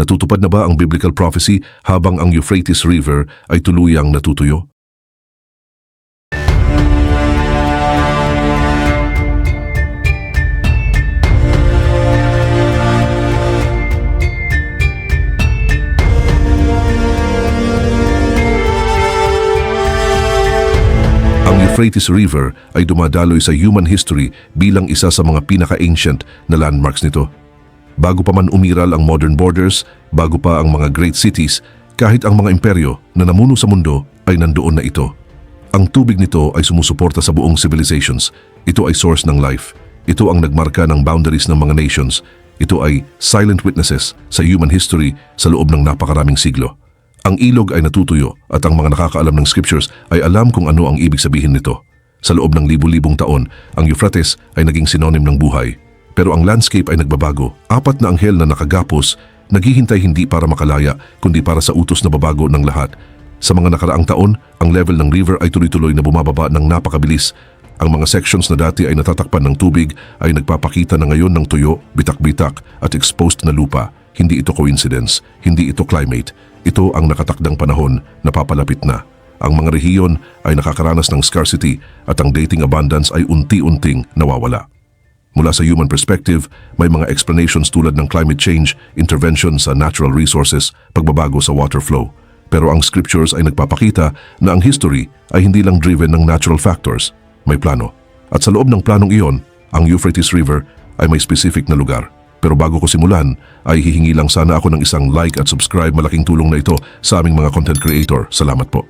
Natutupad na ba ang biblical prophecy habang ang Euphrates River ay tuluyang natutuyo? Ang Euphrates River ay dumadaloy sa human history bilang isa sa mga pinaka-ancient na landmarks nito. Bago pa man umiral ang modern borders, bago pa ang mga great cities, kahit ang mga imperyo na namuno sa mundo ay nandoon na ito. Ang tubig nito ay sumusuporta sa buong civilizations. Ito ay source ng life. Ito ang nagmarka ng boundaries ng mga nations. Ito ay silent witnesses sa human history sa loob ng napakaraming siglo. Ang ilog ay natutuyo at ang mga nakakaalam ng scriptures ay alam kung ano ang ibig sabihin nito. Sa loob ng libu-libong taon, ang Euphrates ay naging synonym ng buhay. Pero ang landscape ay nagbabago. 4 na anghel na nakagapos, naghihintay hindi para makalaya, kundi para sa utos na babago ng lahat. Sa mga nakaraang taon, ang level ng river ay tuloy-tuloy na bumababa ng napakabilis. Ang mga sections na dati ay natatakpan ng tubig ay nagpapakita na ngayon ng tuyo, bitak-bitak at exposed na lupa. Hindi ito coincidence, hindi ito climate. Ito ang nakatakdang panahon na papalapit na. Ang mga rehiyon ay nakakaranas ng scarcity at ang dating abundance ay unti-unting nawawala. Mula sa human perspective, may mga explanations tulad ng climate change, intervention sa natural resources, pagbabago sa water flow. Pero ang scriptures ay nagpapakita na ang history ay hindi lang driven ng natural factors. May plano. At sa loob ng planong iyon, ang Euphrates River ay may specific na lugar. Pero bago ko simulan, ay hihingi lang sana ako ng isang like at subscribe. Malaking tulong na ito sa aming mga content creator. Salamat po.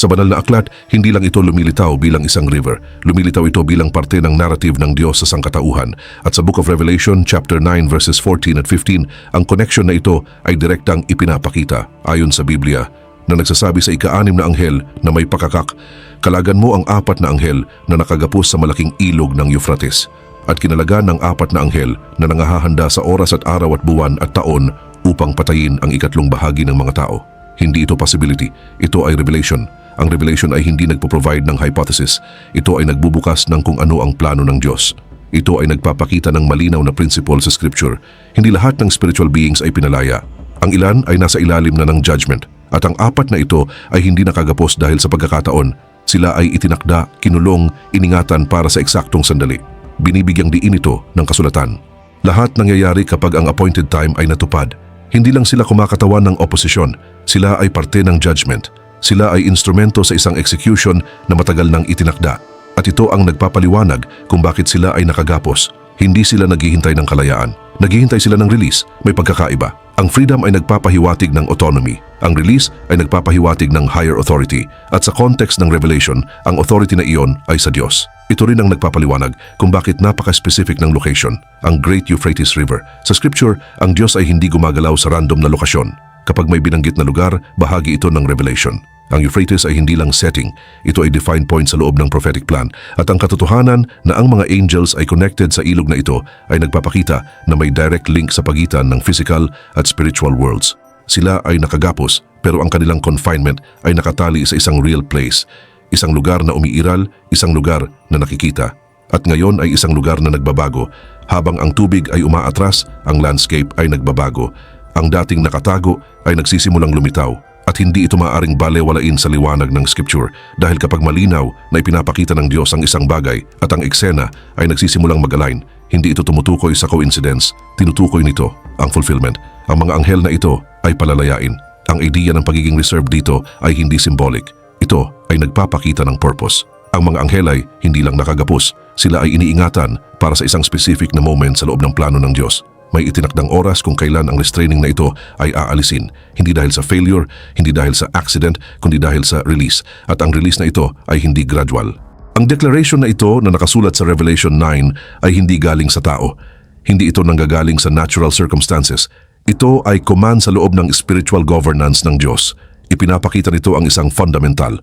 Sa banal na aklat, hindi lang ito lumilitaw bilang isang river. Lumilitaw ito bilang parte ng narrative ng Diyos sa sangkatauhan. At sa Book of Revelation, chapter 9, verses 14 at 15, ang connection na ito ay direktang ipinapakita ayon sa Biblia na nagsasabi sa ika-6 na anghel na may pakakak, "Kalagan mo ang 4 na anghel na nakagapos sa malaking ilog ng Euphrates at kinalagan ng 4 na anghel na nangahahanda sa oras at araw at buwan at taon upang patayin ang 3 bahagi ng mga tao." Hindi ito possibility, ito ay revelation. Ang revelation ay hindi nagpo-provide ng hypothesis. Ito ay nagbubukas ng kung ano ang plano ng Diyos. Ito ay nagpapakita ng malinaw na principle sa scripture. Hindi lahat ng spiritual beings ay pinalaya. Ang ilan ay nasa ilalim na ng judgment. At ang 4 na ito ay hindi nakagapos dahil sa pagkakataon. Sila ay itinakda, kinulong, iningatan para sa eksaktong sandali. Binibigyang diin ito ng kasulatan. Lahat nangyayari kapag ang appointed time ay natupad. Hindi lang sila kumakatawan ng oposisyon. Sila ay parte ng judgment. Sila ay instrumento sa isang execution na matagal nang itinakda. At ito ang nagpapaliwanag kung bakit sila ay nakagapos. Hindi sila naghihintay ng kalayaan. Naghihintay sila ng release. May pagkakaiba. Ang freedom ay nagpapahiwatig ng autonomy. Ang release ay nagpapahiwatig ng higher authority. At sa context ng revelation, ang authority na iyon ay sa Diyos. Ito rin ang nagpapaliwanag kung bakit napaka-specific ng location, ang Great Euphrates River. Sa scripture, ang Diyos ay hindi gumagalaw sa random na lokasyon. Kapag may binanggit na lugar, bahagi ito ng revelation. Ang Euphrates ay hindi lang setting, ito ay defined point sa loob ng prophetic plan. At ang katotohanan na ang mga angels ay connected sa ilog na ito ay nagpapakita na may direct link sa pagitan ng physical at spiritual worlds. Sila ay nakagapos, pero ang kanilang confinement ay nakatali sa isang real place. Isang lugar na umiiral, isang lugar na nakikita. At ngayon ay isang lugar na nagbabago. Habang ang tubig ay umaatras, ang landscape ay nagbabago. Ang dating nakatago ay nagsisimulang lumitaw. At hindi ito maaaring balewalain sa liwanag ng scripture dahil kapag malinaw na ipinapakita ng Diyos ang isang bagay at ang eksena ay nagsisimulang mag-align, hindi ito tumutukoy sa coincidence, tinutukoy nito ang fulfillment. Ang mga anghel na ito ay palalayain. Ang ideya ng pagiging reserved dito ay hindi symbolic. Ito ay nagpapakita ng purpose. Ang mga anghel ay hindi lang nakagapos, sila ay iniingatan para sa isang specific na moment sa loob ng plano ng Diyos. May itinakdang oras kung kailan ang restraining na ito ay aalisin. Hindi dahil sa failure, hindi dahil sa accident, kundi dahil sa release. At ang release na ito ay hindi gradual. Ang declaration na ito na nakasulat sa Revelation 9 ay hindi galing sa tao. Hindi ito nanggagaling sa natural circumstances. Ito ay command sa loob ng spiritual governance ng Diyos. Ipinapakita nito ang isang fundamental.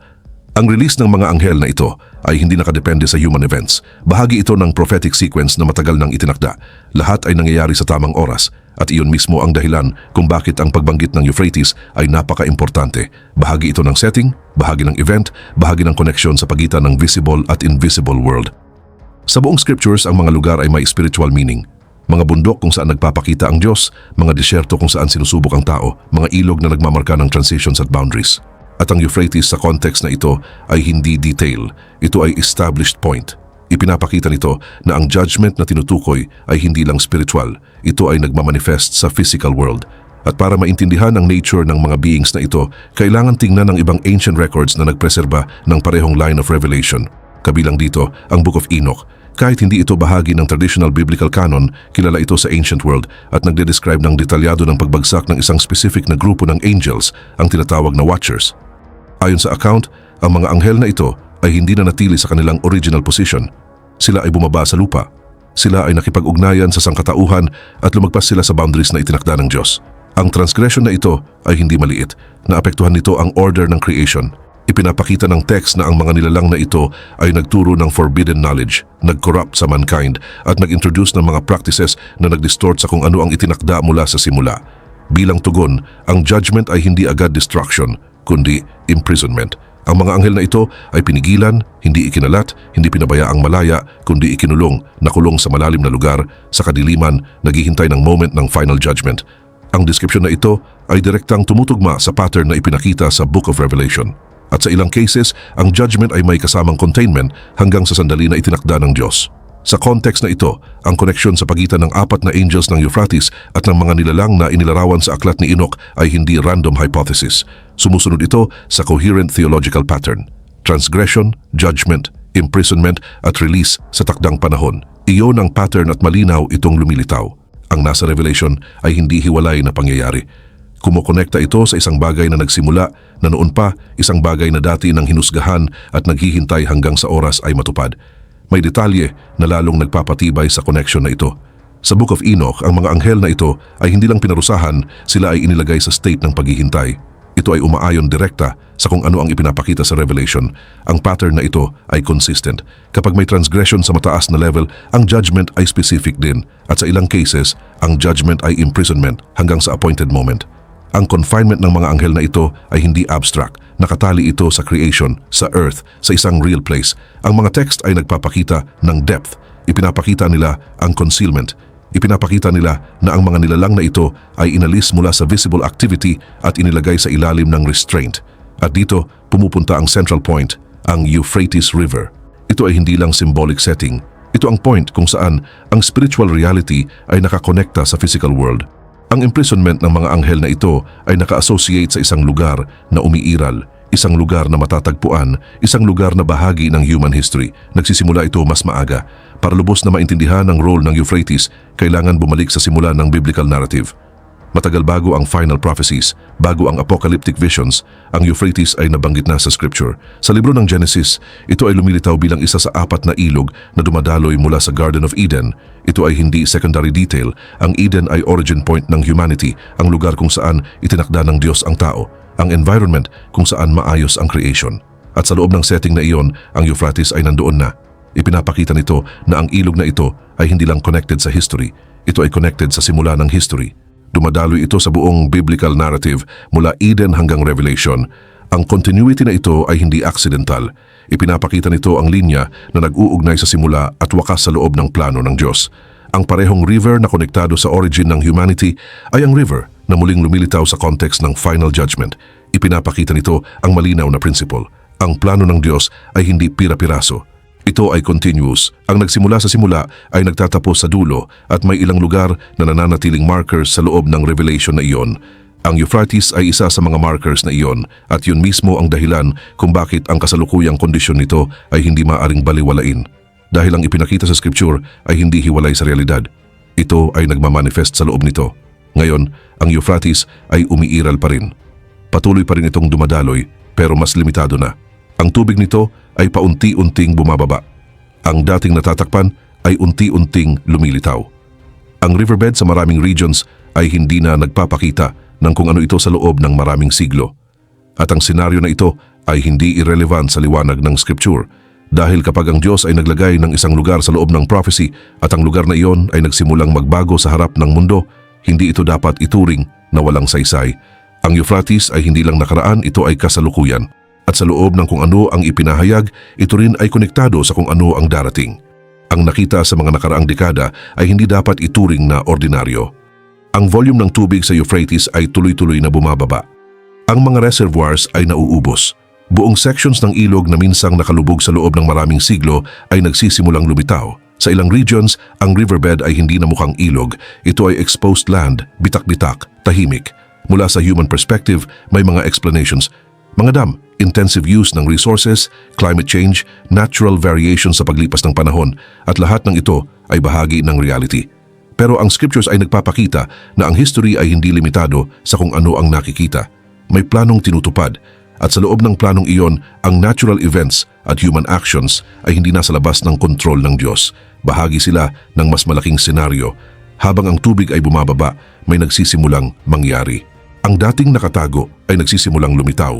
Ang release ng mga anghel na ito ay hindi nakadepende sa human events. Bahagi ito ng prophetic sequence na matagal nang itinakda. Lahat ay nangyayari sa tamang oras at iyon mismo ang dahilan kung bakit ang pagbanggit ng Euphrates ay napaka-importante. Bahagi ito ng setting, bahagi ng event, bahagi ng koneksyon sa pagitan ng visible at invisible world. Sa buong scriptures, ang mga lugar ay may spiritual meaning. Mga bundok kung saan nagpapakita ang Diyos, mga disyerto kung saan sinusubok ang tao, mga ilog na nagmamarka ng transitions at boundaries. At ang Euphrates sa context na ito ay hindi detail, ito ay established point. Ipinapakita nito na ang judgment na tinutukoy ay hindi lang spiritual, ito ay nagmamanifest sa physical world. At para maintindihan ang nature ng mga beings na ito, kailangan tingnan ang ibang ancient records na nagpreserba ng parehong line of revelation. Kabilang dito ang Book of Enoch. Kahit hindi ito bahagi ng traditional biblical canon, kilala ito sa ancient world at nagde-describe ng detalyado ng pagbagsak ng isang specific na grupo ng angels, ang tinatawag na Watchers. Ayon sa account, ang mga anghel na ito ay hindi na natili sa kanilang original position. Sila ay bumaba sa lupa. Sila ay nakipag-ugnayan sa sangkatauhan at lumagpas sila sa boundaries na itinakda ng Diyos. Ang transgression na ito ay hindi maliit. Naapektuhan nito ang order ng creation. Ipinapakita ng text na ang mga nilalang na ito ay nagturo ng forbidden knowledge, nag-corrupt sa mankind at nag-introduce ng mga practices na nag-distort sa kung ano ang itinakda mula sa simula. Bilang tugon, ang judgment ay hindi agad destruction, kundi imprisonment. Ang mga anghel na ito ay pinigilan, hindi ikinalat, hindi pinabayaang malaya, kundi ikinulong, nakulong sa malalim na lugar, sa kadiliman, naghihintay ng moment ng final judgment. Ang description na ito ay direktang tumutugma sa pattern na ipinakita sa Book of Revelation. At sa ilang cases, ang judgment ay may kasamang containment hanggang sa sandali na itinakda ng Diyos. Sa context na ito, ang koneksyon sa pagitan ng apat na angels ng Euphrates at ng mga nilalang na inilarawan sa aklat ni Enoch ay hindi random hypothesis. Sumusunod ito sa coherent theological pattern. Transgression, judgment, imprisonment at release sa takdang panahon. Iyon ang pattern at malinaw itong lumilitaw. Ang nasa Revelation ay hindi hiwalay na pangyayari. Kumukonekta ito sa isang bagay na nagsimula na noon pa, isang bagay na dati nang hinusgahan at naghihintay hanggang sa oras ay matupad. May detalye na lalong nagpapatibay sa connection na ito. Sa Book of Enoch, ang mga anghel na ito ay hindi lang pinarusahan, sila ay inilagay sa state ng paghihintay. Ito ay umaayon direkta sa kung ano ang ipinapakita sa Revelation. Ang pattern na ito ay consistent. Kapag may transgression sa mataas na level, ang judgment ay specific din. At sa ilang cases, ang judgment ay imprisonment hanggang sa appointed moment. Ang confinement ng mga anghel na ito ay hindi abstract. Nakatali ito sa creation, sa earth, sa isang real place. Ang mga text ay nagpapakita ng depth. Ipinapakita nila ang concealment. Ipinapakita nila na ang mga nilalang na ito ay inalis mula sa visible activity at inilagay sa ilalim ng restraint. At dito, pumupunta ang central point, ang Euphrates River. Ito ay hindi lang symbolic setting. Ito ang point kung saan ang spiritual reality ay nakakonekta sa physical world. Ang imprisonment ng mga anghel na ito ay naka-associate sa isang lugar na umiiral, isang lugar na matatagpuan, isang lugar na bahagi ng human history. Nagsisimula ito mas maaga. Para lubos na maintindihan ang role ng Euphrates, kailangan bumalik sa simula ng biblical narrative. Matagal bago ang final prophecies, bago ang apocalyptic visions, ang Euphrates ay nabanggit na sa scripture. Sa libro ng Genesis, ito ay lumilitaw bilang isa sa apat na ilog na dumadaloy mula sa Garden of Eden. Ito ay hindi secondary detail. Ang Eden ay origin point ng humanity, ang lugar kung saan itinakda ng Diyos ang tao, ang environment kung saan maayos ang creation. At sa loob ng setting na iyon, ang Euphrates ay nandoon na. Ipinapakita nito na ang ilog na ito ay hindi lang connected sa history, ito ay connected sa simula ng history. Dumadaloy ito sa buong biblical narrative mula Eden hanggang Revelation. Ang continuity na ito ay hindi accidental. Ipinapakita nito ang linya na nag-uugnay sa simula at wakas sa loob ng plano ng Diyos. Ang parehong river na konektado sa origin ng humanity ay ang river na muling lumilitaw sa context ng final judgment. Ipinapakita nito ang malinaw na principle. Ang plano ng Diyos ay hindi pira-piraso. Ito ay continuous. Ang nagsimula sa simula ay nagtatapos sa dulo at may ilang lugar na nananatiling markers sa loob ng revelation na iyon. Ang Euphrates ay isa sa mga markers na iyon at yun mismo ang dahilan kung bakit ang kasalukuyang kondisyon nito ay hindi maaring baliwalain. Dahil ang ipinakita sa scripture ay hindi hiwalay sa realidad. Ito ay nagmamanifest sa loob nito. Ngayon, ang Euphrates ay umiiral pa rin. Patuloy pa rin itong dumadaloy pero mas limitado na. Ang tubig nito ay paunti-unting bumababa. Ang dating natatakpan ay unti-unting lumilitaw. Ang riverbed sa maraming regions ay hindi na nagpapakita ng kung ano ito sa loob ng maraming siglo. At ang senaryo na ito ay hindi irrelevant sa liwanag ng scripture dahil kapag ang Diyos ay naglagay ng isang lugar sa loob ng prophecy at ang lugar na iyon ay nagsimulang magbago sa harap ng mundo, hindi ito dapat ituring na walang saysay. Ang Euphrates ay hindi lang nakaraan, ito ay kasalukuyan. At sa loob ng kung ano ang ipinahayag, ito rin ay konektado sa kung ano ang darating. Ang nakita sa mga nakaraang dekada ay hindi dapat ituring na ordinaryo. Ang volume ng tubig sa Euphrates ay tuloy-tuloy na bumababa. Ang mga reservoirs ay nauubos. Buong sections ng ilog na minsang nakalubog sa loob ng maraming siglo ay nagsisimulang lumitaw. Sa ilang regions, ang riverbed ay hindi na mukhang ilog. Ito ay exposed land, bitak-bitak, tahimik. Mula sa human perspective, may mga explanations. Mga dam, intensive use ng resources, climate change, natural variations sa paglipas ng panahon, at lahat ng ito ay bahagi ng reality. Pero ang scriptures ay nagpapakita na ang history ay hindi limitado sa kung ano ang nakikita. May planong tinutupad, at sa loob ng planong iyon, ang natural events at human actions ay hindi nasa labas ng kontrol ng Diyos. Bahagi sila ng mas malaking senaryo. Habang ang tubig ay bumababa, may nagsisimulang mangyari. Ang dating nakatago ay nagsisimulang lumitaw.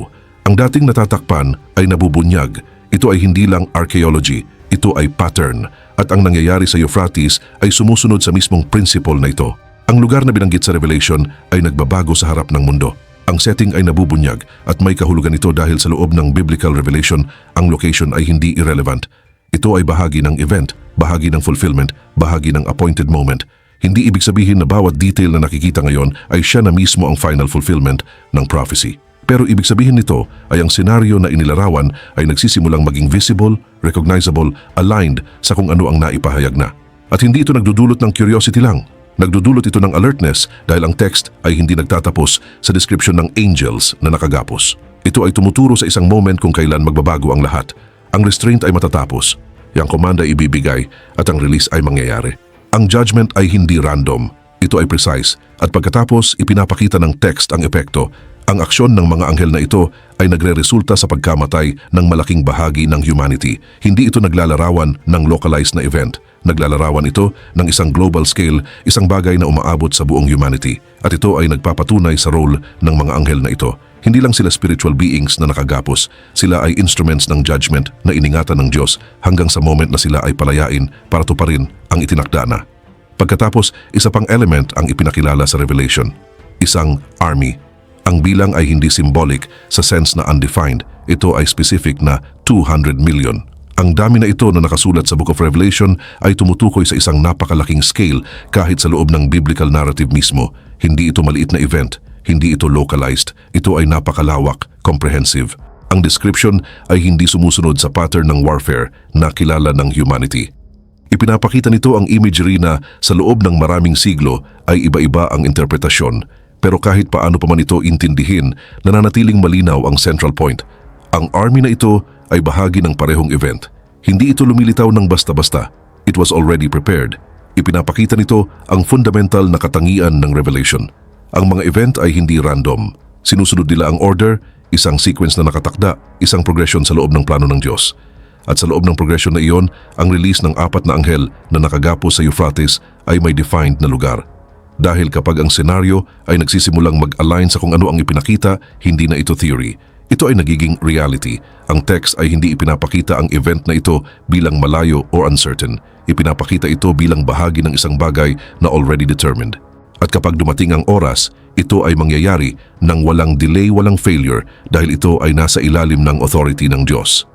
Ang dating natatakpan ay nabubunyag. Ito ay hindi lang archaeology, ito ay pattern. At ang nangyayari sa Euphrates ay sumusunod sa mismong principle na ito. Ang lugar na binanggit sa Revelation ay nagbabago sa harap ng mundo. Ang setting ay nabubunyag at may kahulugan ito dahil sa loob ng biblical revelation, ang location ay hindi irrelevant. Ito ay bahagi ng event, bahagi ng fulfillment, bahagi ng appointed moment. Hindi ibig sabihin na bawat detail na nakikita ngayon ay siya na mismo ang final fulfillment ng prophecy. Pero ibig sabihin nito ay ang senaryo na inilarawan ay nagsisimulang maging visible, recognizable, aligned sa kung ano ang naipahayag na. At hindi ito nagdudulot ng curiosity lang. Nagdudulot ito ng alertness dahil ang text ay hindi nagtatapos sa description ng angels na nakagapos. Ito ay tumuturo sa isang moment kung kailan magbabago ang lahat. Ang restraint ay matatapos, yung command ay ibibigay at ang release ay mangyayari. Ang judgment ay hindi random, ito ay precise at pagkatapos ipinapakita ng text ang epekto. Ang aksyon ng mga anghel na ito ay nagre-resulta sa pagkamatay ng malaking bahagi ng humanity. Hindi ito naglalarawan ng localized na event. Naglalarawan ito ng isang global scale, isang bagay na umaabot sa buong humanity. At ito ay nagpapatunay sa role ng mga anghel na ito. Hindi lang sila spiritual beings na nakagapos, sila ay instruments ng judgment na iningatan ng Diyos hanggang sa moment na sila ay palayain para tuparin ang itinakda na. Pagkatapos, isa pang element ang ipinakilala sa Revelation, isang army. Ang bilang ay hindi symbolic sa sense na undefined, ito ay specific na 200 million. Ang dami na ito na nakasulat sa Book of Revelation ay tumutukoy sa isang napakalaking scale kahit sa loob ng biblical narrative mismo. Hindi ito maliit na event, hindi ito localized, ito ay napakalawak, comprehensive. Ang description ay hindi sumusunod sa pattern ng warfare na kilala ng humanity. Ipinapakita nito ang imagery na sa loob ng maraming siglo ay iba-iba ang interpretasyon. Pero kahit paano pa man ito intindihin, nananatiling malinaw ang central point. Ang army na ito ay bahagi ng parehong event. Hindi ito lumilitaw ng basta-basta. It was already prepared. Ipinapakita nito ang fundamental na katangian ng Revelation. Ang mga event ay hindi random. Sinusunod nila ang order, isang sequence na nakatakda, isang progression sa loob ng plano ng Diyos. At sa loob ng progression na iyon, ang release ng 4 na anghel na nakagapos sa Euphrates ay may defined na lugar. Dahil kapag ang senaryo ay nagsisimulang mag-align sa kung ano ang ipinakita, hindi na ito theory. Ito ay nagiging reality. Ang text ay hindi ipinapakita ang event na ito bilang malayo or uncertain. Ipinapakita ito bilang bahagi ng isang bagay na already determined. At kapag dumating ang oras, ito ay mangyayari ng walang delay, walang failure dahil ito ay nasa ilalim ng authority ng Diyos.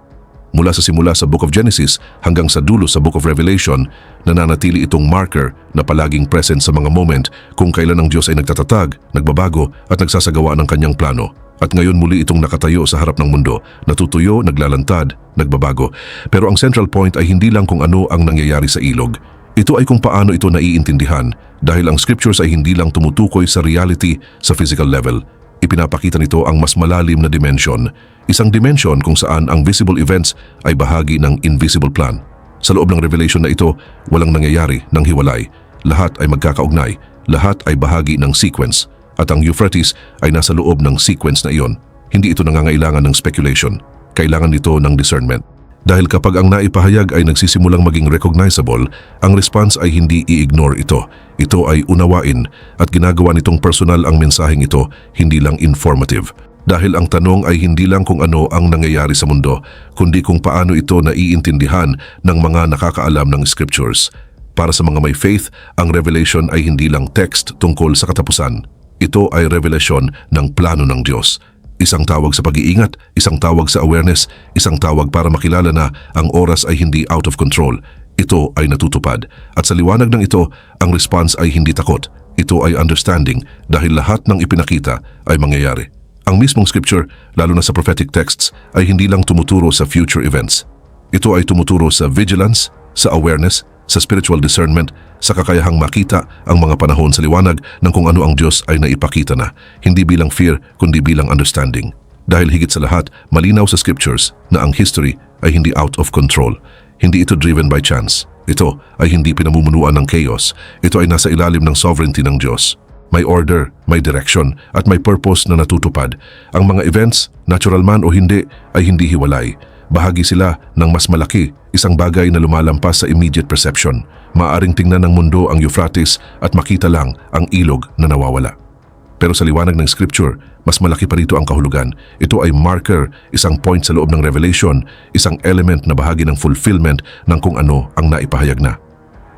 Mula sa simula sa Book of Genesis hanggang sa dulo sa Book of Revelation, nananatili itong marker na palaging present sa mga moment kung kailan ang Diyos ay nagtatatag, nagbabago at nagsasagawa ng kanyang plano. At ngayon muli itong nakatayo sa harap ng mundo, natutuyo, naglalantad, nagbabago. Pero ang central point ay hindi lang kung ano ang nangyayari sa ilog. Ito ay kung paano ito naiintindihan dahil ang scriptures ay hindi lang tumutukoy sa reality sa physical level. Ipinapakita nito ang mas malalim na dimension. Isang dimension kung saan ang visible events ay bahagi ng invisible plan. Sa loob ng revelation na ito, walang nangyayari ng hiwalay. Lahat ay magkakaugnay, lahat ay bahagi ng sequence. At ang Euphrates ay nasa loob ng sequence na iyon. Hindi ito nangangailangan ng speculation. Kailangan nito ng discernment. Dahil kapag ang naipahayag ay nagsisimulang maging recognizable, ang response ay hindi i-ignore ito. Ito ay unawain at ginagawa nitong personal ang mensaheng ito, hindi lang informative. Dahil ang tanong ay hindi lang kung ano ang nangyayari sa mundo, kundi kung paano ito naiintindihan ng mga nakakaalam ng scriptures. Para sa mga may faith, ang revelation ay hindi lang text tungkol sa katapusan. Ito ay revelasyon ng plano ng Diyos. Isang tawag sa pag-iingat, isang tawag sa awareness, isang tawag para makilala na ang oras ay hindi out of control. ito ay natutupad. At sa liwanag ng ito, ang response ay hindi takot. Ito ay understanding dahil lahat ng ipinakita ay mangyayari. Ang mismong scripture, lalo na sa prophetic texts, ay hindi lang tumuturo sa future events. Ito ay tumuturo sa vigilance, sa awareness, sa spiritual discernment, sa kakayahang makita ang mga panahon sa liwanag ng kung ano ang Diyos ay naipakita na, hindi bilang fear kundi bilang understanding. Dahil higit sa lahat, malinaw sa scriptures na ang history ay hindi out of control. Hindi ito driven by chance. Ito ay hindi pinamumunuan ng chaos. Ito ay nasa ilalim ng sovereignty ng Diyos. May order, may direction, at may purpose na natutupad. Ang mga events, natural man o hindi, ay hindi hiwalay. Bahagi sila ng mas malaki, isang bagay na lumalampas sa immediate perception. Maaring tingnan ng mundo ang Euphrates at makita lang ang ilog na nawawala. Pero sa liwanag ng scripture, mas malaki pa rito ang kahulugan. Ito ay marker, isang point sa loob ng revelation, isang element na bahagi ng fulfillment ng kung ano ang naipahayag na.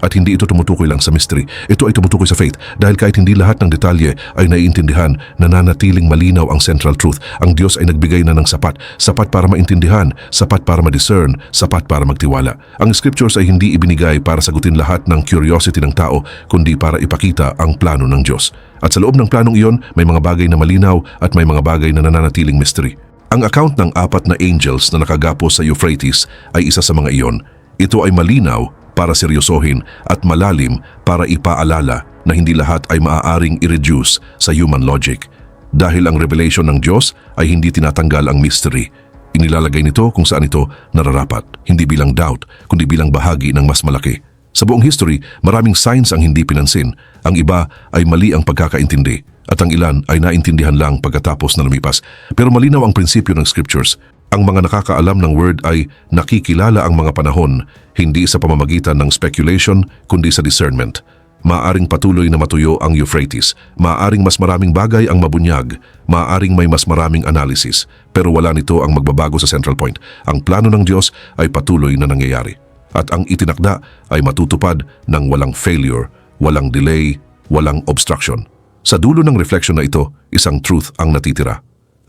At hindi ito tumutukoy lang sa mystery. Ito ay tumutukoy sa faith dahil kahit hindi lahat ng detalye ay naiintindihan, nananatiling malinaw ang central truth. Ang Diyos ay nagbigay na ng sapat. Sapat para maintindihan, sapat para ma-discern, sapat para magtiwala. Ang scriptures ay hindi ibinigay para sagutin lahat ng curiosity ng tao, kundi para ipakita ang plano ng Diyos. At sa loob ng planong iyon, may mga bagay na malinaw at may mga bagay na nananatiling mystery. Ang account ng 4 na angels na nakagapos sa Euphrates ay isa sa mga iyon. Ito ay malinaw para seryosohin at malalim para ipaalala na hindi lahat ay maaaring i-reduce sa human logic. Dahil ang revelation ng Diyos ay hindi tinatanggal ang mystery. Inilalagay nito kung saan ito nararapat, hindi bilang doubt, kundi bilang bahagi ng mas malaki. Sa buong history, maraming signs ang hindi pinansin. Ang iba ay mali ang pagkakaintindi at ang ilan ay naintindihan lang pagkatapos na lumipas. Pero malinaw ang prinsipyo ng scriptures. Ang mga nakakaalam ng word ay nakikilala ang mga panahon, hindi sa pamamagitan ng speculation, kundi sa discernment. Maaring patuloy na matuyo ang Euphrates, maaring mas maraming bagay ang mabunyag, maaring may mas maraming analysis, pero wala nito ang magbabago sa central point. Ang plano ng Diyos ay patuloy na nangyayari. At ang itinakda ay matutupad ng walang failure, walang delay, walang obstruction. Sa dulo ng reflection na ito, isang truth ang natitira.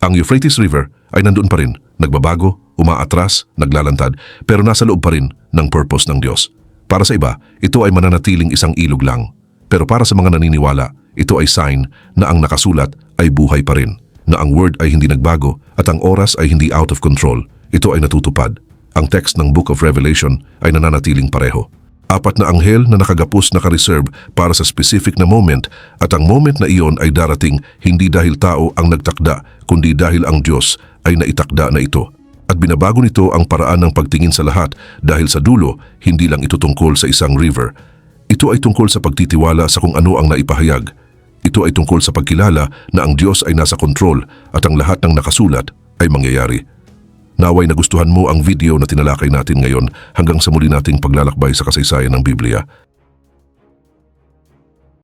Ang Euphrates River ay nandoon pa rin, nagbabago, umaatras, naglalantad, pero nasa loob pa rin ng purpose ng Diyos. Para sa iba, ito ay mananatiling isang ilog lang. Pero para sa mga naniniwala, ito ay sign na ang nakasulat ay buhay pa rin, na ang word ay hindi nagbago at ang oras ay hindi out of control. Ito ay natutupad. Ang text ng Book of Revelation ay nananatiling pareho. 4 na anghel na nakagapos naka-reserve para sa specific na moment at ang moment na iyon ay darating hindi dahil tao ang nagtakda kundi dahil ang Diyos ay naitakda na ito. At binabago nito ang paraan ng pagtingin sa lahat dahil sa dulo, hindi lang ito tungkol sa isang river. Ito ay tungkol sa pagtitiwala sa kung ano ang naipahayag. Ito ay tungkol sa pagkilala na ang Diyos ay nasa kontrol at ang lahat ng nakasulat ay mangyayari. Naway nagustuhan mo ang video na tinalakay natin ngayon hanggang sa muli nating paglalakbay sa kasaysayan ng Biblia.